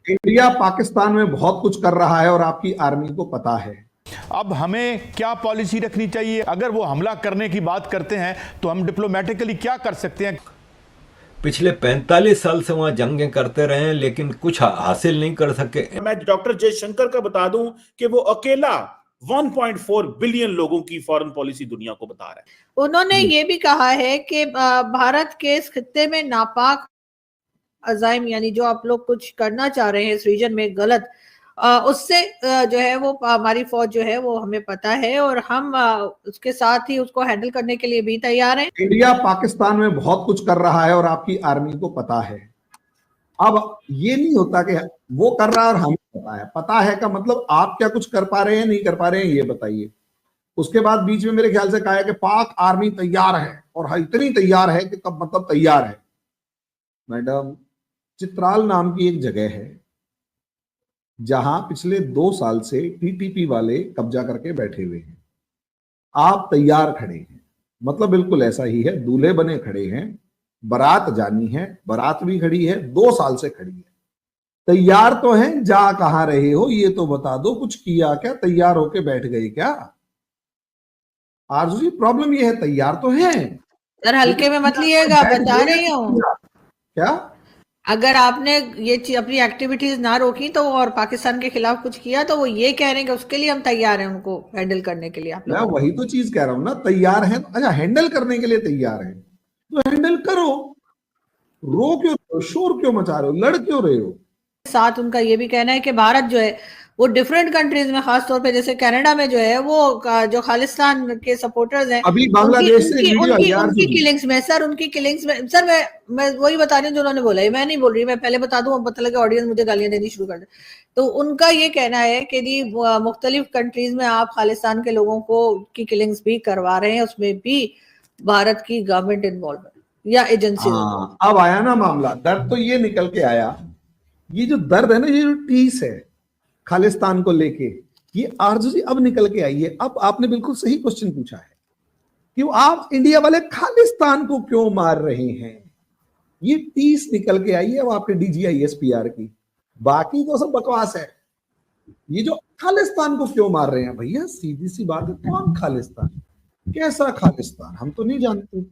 India Pakistan में बहुत कुछ कर रहा है और आपकी आर्मी को पता है। अब हमें क्या पॉलिसी रखनी चाहिए? अगर वो हमला करने की बात करते हैं तो हम डिप्लोमेटिकली क्या कर सकते हैं? पिछले 45 साल से वहां जंगें करते रहे हैं लेकिन कुछ हासिल नहीं कर सके। मैं डॉक्टर जयशंकर का बता दूं कि वो अकेला 1.4 बिलियन लोगों की फॉरेन पॉलिसी दुनिया को बता रहा है। उन्होंने ये भी कहा है कि भारत के इस खित्ते में नापाक अजाइम यानी जो आप लोग कुछ करना चाह रहे हैं इस रीजन में गलत, उससे जो है वो हमारी फौज जो है वो हमें पता है और हम उसके साथ ही उसको हैंडल करने के लिए भी तैयार हैं। इंडिया पाकिस्तान में बहुत कुछ कर रहा है और आपकी आर्मी को पता है। अब ये नहीं होता कि वो कर रहा है और हमें पता है। पता है का मतलब आप क्या कुछ कर पा रहे हैं, नहीं कर पा रहे हैं, ये बताइए। उसके बाद बीच में मेरे ख्याल से कहा है कि पाक आर्मी तैयार है और इतनी तैयार है कि कब मतलब तैयार है। मैडम, चित्राल नाम की एक जगह है जहां पिछले 2 साल से टीटीपी वाले कब्जा करके बैठे हुए हैं। आप तैयार खड़े हैं, मतलब बिल्कुल ऐसा ही है। दूल्हे बने खड़े हैं, बारात जानी है, बारात भी खड़ी है, 2 साल से खड़ी है। तैयार तो हैं, जा कहां रहे हो ये तो बता दो। कुछ किया क्या? तैयार होके बैठ गए क्या? आरजू जी, प्रॉब्लम ये है, तैयार तो हैं सर हल्के में मत लिएगा, बता रही हूँ। क्या अगर आपने ये अपनी एक्टिविटीज ना रोकी तो और पाकिस्तान के खिलाफ कुछ किया तो वो ये कह रहे हैं कि उसके लिए हम तैयार हैं उनको हैंडल करने के लिए। आप मैं वही तो चीज कह रहा हूं ना, तैयार हैं। अच्छा, हैंडल करने के लिए तैयार हैं तो हैंडल करो। रो क्यों रहे हो? शोर क्यों मचा रहे हो? लड़ क्यों रहे हो? साथ उनका ये भी कहना है कि भारत जो है वो डिफरेंट कंट्रीज में, खास तौर पे जैसे कनाडा में जो है वो जो खालिस्तान के सपोर्टर्स हैं, अभी बांग्लादेश से उनकी वीडियो उनकी, यार उनकी किलिंग्स में सर, उनकी किलिंग्स में सर, मैं वही बता रही हूँ जो उन्होंने बोला है, मैं नहीं बोल रही, मैं पहले बता दूं, पता लगे ऑडियंस मुझे गालियां देनी शुरू कर दे। तो उनका ये कहना है कि जी मुख्तलिफ कंट्रीज में आप खालिस्तान के लोगों को की किलिंग्स भी करवा रहे हैं, उसमें भी भारत की गवर्नमेंट इन्वॉल्व या एजेंसी। अब आया ना मामला, दर्द तो ये निकल के आया। ये जो दर्द है ना, ये जो टीस है खालिस्तान को लेके, ये आरजू जी अब निकल के आई है। अब आपने बिल्कुल सही क्वेश्चन पूछा है कि आप इंडिया वाले खालिस्तान को क्यों मार रहे हैं। ये टीस निकल के आई है अब आपके DGISPR की। बाकी तो सब बकवास है। ये जो खालिस्तान को क्यों मार रहे हैं भैया, सीधी सी बात है, कौन खालिस्तान, कैसा खालिस्तान, हम तो नहीं जानते।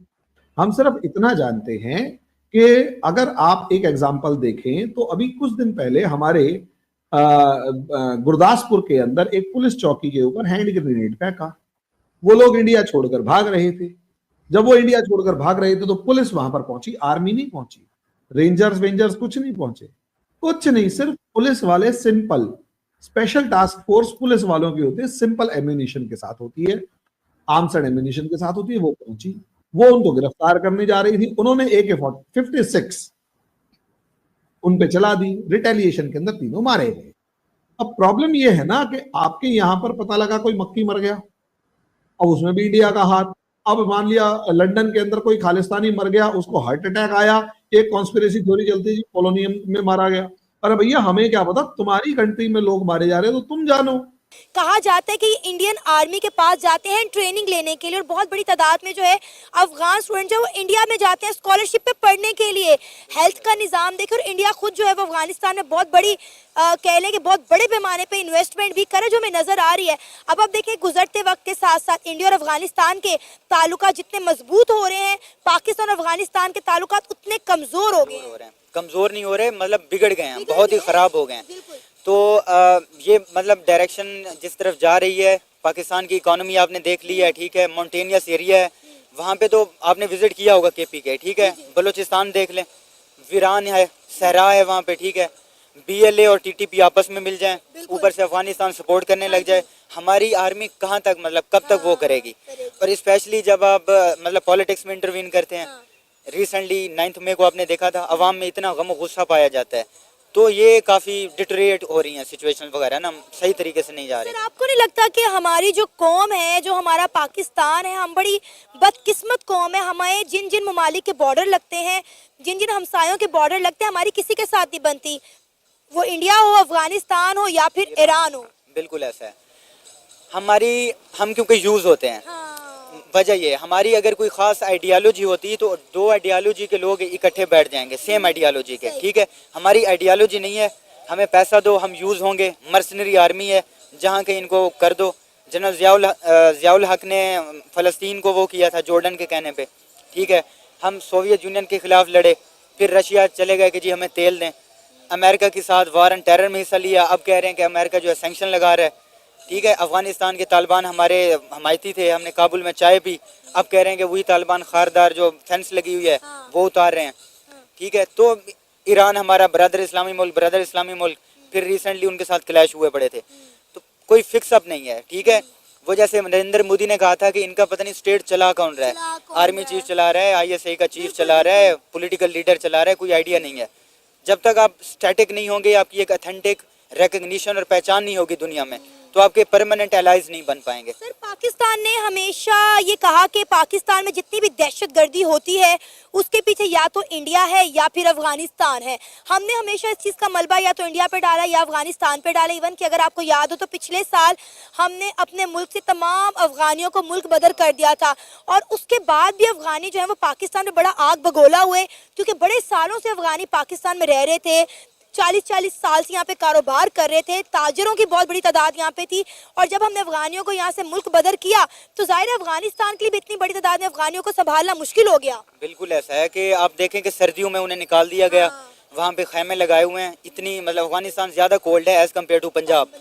हम सिर्फ इतना जानते हैं कि अगर आप एक एग्जाम्पल देखें तो अभी कुछ दिन पहले हमारे गुरदासपुर के अंदर एक पुलिस चौकी के ऊपर हैंड ग्रेनेड फेंका। वो लोग इंडिया छोड़कर भाग रहे थे। जब वो इंडिया छोड़कर भाग रहे थे तो पुलिस वहां पर पहुंची, आर्मी नहीं पहुंची, रेंजर्स वेंजर्स कुछ नहीं पहुंचे, कुछ नहीं। सिर्फ पुलिस वाले, simple special task force police वालों की होती है, सिंपल एम्यूनिशन के साथ होती है, आर्म्स एंड एम्यूनिशन के साथ होती है। वो पहुंची, वो उनको गिरफ्तार करने जा रही थी। उन्होंने AK-56 उन पे चला दी। रिटेलिएशन के अंदर तीनों मारे गए। अब प्रॉब्लम ये है ना कि आपके यहां पर पता लगा कोई मक्खी मर गया, अब उसमें भी इंडिया का हाथ। अब मान लिया लंदन के अंदर कोई खालिस्तानी मर गया, उसको हार्ट अटैक आया, एक कॉन्स्पिरेसी थ्योरी चलती है पोलोनियम में मारा गया। अरे भैया, हमें क्या पता, तुम्हारी कंट्री में लोग मारे जा रहे हैं तो तुम जानो। कहा जाता है कि इंडियन आर्मी के पास जाते हैं ट्रेनिंग लेने के लिए और बहुत बड़ी तादाद में जो है अफगान स्टूडेंट जो वो इंडिया में जाते हैं स्कॉलरशिप पे पढ़ने के लिए। हेल्थ का निज़ाम देखे और इंडिया खुद जो है वो अफगानिस्तान में बहुत बड़ी कह लें कि बहुत बड़े पैमाने पे इन्वेस्टमेंट भी करे जो हमें नजर आ रही है। अब आप देखें गुजरते वक्त के साथ साथ इंडिया और अफगानिस्तान के ताल्लुकात जितने मजबूत हो रहे हैं, पाकिस्तान और अफगानिस्तान के ताल्लुकात उतने कमजोर हो गए हैं। कमजोर नहीं हो रहे, मतलब बिगड़ गए हैं, बहुत ही खराब हो गए हैं। तो ये मतलब डायरेक्शन जिस तरफ जा रही है, पाकिस्तान की इकोनॉमी आपने देख ली है, ठीक है, माउंटेनियस एरिया है वहाँ पे, तो आपने विजिट किया होगा KP के, ठीक है। बलूचिस्तान देख लें, वीरान है, सहरा है वहाँ पे, ठीक है। BLA और TTP आपस में मिल जाएं, ऊपर से अफगानिस्तान सपोर्ट करने लग जाए, हमारी आर्मी कहाँ तक, मतलब कब तक वो करेगी। और स्पेशली जब आप मतलब पॉलिटिक्स में इंटरवीन करते हैं, रिसेंटली 9 मई को आपने देखा था, अवाम में इतना गम गुस्सा पाया जाता है, तो ये काफ़ी डिटोरेट हो रही हैं सिचुएशन वगैरह ना, सही तरीके से नहीं जा रही। सर आपको नहीं लगता कि हमारी जो कौम है, जो हमारा पाकिस्तान है, हम बड़ी बदकिस्मत कौम है। हमें जिन जिन ममालिक के बॉर्डर लगते हैं, जिन जिन हमसायों के बॉर्डर लगते हैं, हमारी किसी के साथ नहीं बनती, वो इंडिया हो, अफगानिस्तान हो या फिर ईरान हो। बिल्कुल ऐसा है। हम क्योंकि यूज़ होते हैं, वजह ये हमारी अगर कोई खास आइडियालॉजी होती तो 2 आइडियालॉजी के लोग इकट्ठे बैठ जाएंगे, सेम आइडियालॉजी के, ठीक है। हमारी आइडियालॉजी नहीं है, हमें पैसा दो, हम यूज़ होंगे, मर्सनरी आर्मी है, जहाँ के इनको कर दो। जनरल ज़ियाउल हक ने फ़लस्तीन को वो किया था जॉर्डन के कहने पे, ठीक है। हम सोवियत यूनियन के ख़िलाफ़ लड़े, फिर रशिया चले गए कि जी हमें तेल दें। अमेरिका के साथ वार एंड टेरर में हिस्सा लिया, अब कह रहे हैं कि अमेरिका जो है सैंक्शन लगा रहा है, ठीक है। अफ़गानिस्तान के तालिबान हमारे हमायती थे, हमने काबुल में चाय पी, अब कह रहे हैं कि वही तालिबान खारदार जो फेंस लगी हुई है वो उतार रहे हैं, ठीक है। तो ईरान हमारा ब्रदर इस्लामी मुल्क, फिर रिसेंटली उनके साथ क्लैश हुए पड़े थे। तो कोई फिक्स अप नहीं है, ठीक है। वो जैसे नरेंद्र मोदी ने कहा था कि इनका पता नहीं स्टेट चला कौन रहा है, आर्मी चीफ चला रहा है, ISI का चीफ चला रहा है, पॉलिटिकल लीडर चला रहा है, कोई आइडिया नहीं है। जब तक आप स्टैटिक नहीं होंगे, आपकी एक अथेंटिक रिकग्निशन और पहचान नहीं होगी दुनिया में, तो आपके परमानेंट एलाइज नहीं बन पाएंगे। सर, पाकिस्तान ने हमेशा ये कहा कि पाकिस्तान में जितनी भी दहशतगर्दी होती है उसके पीछे या तो इंडिया है या फिर अफगानिस्तान है। हमने हमेशा इस चीज़ का मलबा या तो इंडिया पे डाला या अफगानिस्तान पे डाला। इवन कि अगर आपको याद हो तो पिछले साल हमने अपने मुल्क से तमाम अफगानियों को मुल्क बदर कर दिया था, और उसके बाद भी अफगानी जो है वो पाकिस्तान में बड़ा आग बगोला हुए, क्योंकि बड़े सालों से अफगानी पाकिस्तान में रह रहे थे, 40-40 साल से यहाँ पे कारोबार कर रहे थे, ताजरों की बहुत बड़ी तादाद यहाँ पे थी। और जब हमने अफगानियों को यहाँ से मुल्क बदर किया तो जाहिर है अफगानिस्तान के लिए भी इतनी बड़ी तादाद में अफगानियों को संभालना मुश्किल हो गया। बिल्कुल ऐसा है कि आप देखें कि सर्दियों में उन्हें निकाल दिया गया, वहाँ पे खैमे लगाए हुए हैं। इतनी मतलब अफगानिस्तान ज़्यादा कोल्ड है as compare to Punjab.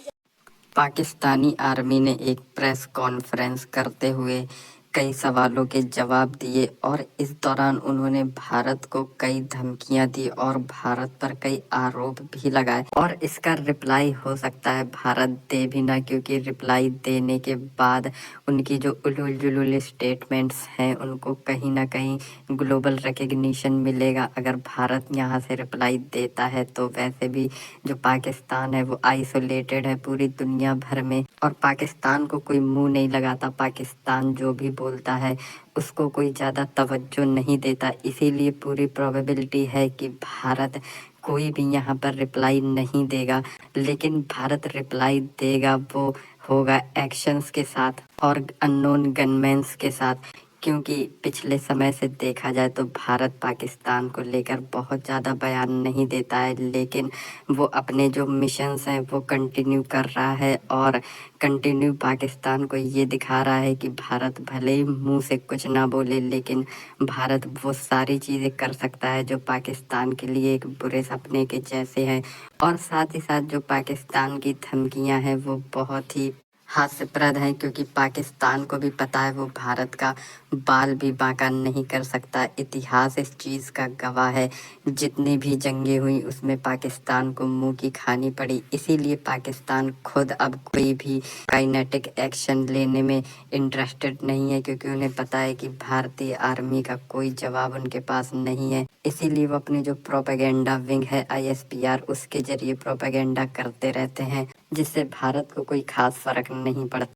Pakistani army ने एक प्रेस कॉन्फ्रेंस करते हुए कई सवालों के जवाब दिए और इस दौरान उन्होंने भारत को कई धमकियां दी और भारत पर कई आरोप भी लगाए, और इसका रिप्लाई हो सकता है भारत दे भी ना, क्योंकि रिप्लाई देने के बाद उनकी जो उलूल जुलूल स्टेटमेंट्स हैं उनको कहीं ना कहीं ग्लोबल रिकग्निशन मिलेगा। अगर भारत यहाँ से रिप्लाई देता है तो वैसे भी जो पाकिस्तान है वो आइसोलेटेड है पूरी दुनिया भर में, और पाकिस्तान को कोई मुंह नहीं लगाता। पाकिस्तान जो भी बोलता है उसको कोई ज़्यादा तवज्जो नहीं देता, इसीलिए पूरी प्रोबेबिलिटी है कि भारत कोई भी यहाँ पर रिप्लाई नहीं देगा। लेकिन भारत रिप्लाई देगा वो होगा एक्शंस के साथ और अननोन गनमैन्स के साथ, क्योंकि पिछले समय से देखा जाए तो भारत पाकिस्तान को लेकर बहुत ज़्यादा बयान नहीं देता है, लेकिन वो अपने जो मिशंस हैं वो कंटिन्यू कर रहा है और कंटिन्यू पाकिस्तान को ये दिखा रहा है कि भारत भले ही मुंह से कुछ ना बोले, लेकिन भारत वो सारी चीज़ें कर सकता है जो पाकिस्तान के लिए एक बुरे सपने के जैसे हैं। और साथ ही साथ जो पाकिस्तान की धमकियां हैं वो बहुत ही हास्यप्रद है, क्योंकि पाकिस्तान को भी पता है वो भारत का बाल भी बांका नहीं कर सकता। इतिहास इस चीज़ का गवाह है, जितनी भी जंगें हुई उसमें पाकिस्तान को मुंह की खानी पड़ी। इसीलिए पाकिस्तान खुद अब कोई भी काइनेटिक एक्शन लेने में इंटरेस्टेड नहीं है, क्योंकि उन्हें पता है कि भारतीय आर्मी का कोई जवाब उनके पास नहीं है। इसीलिए वो अपनी जो प्रोपेगेंडा विंग है ISPR उसके जरिए प्रोपेगेंडा करते रहते हैं, जिससे भारत को कोई खास फर्क नहीं पड़ता।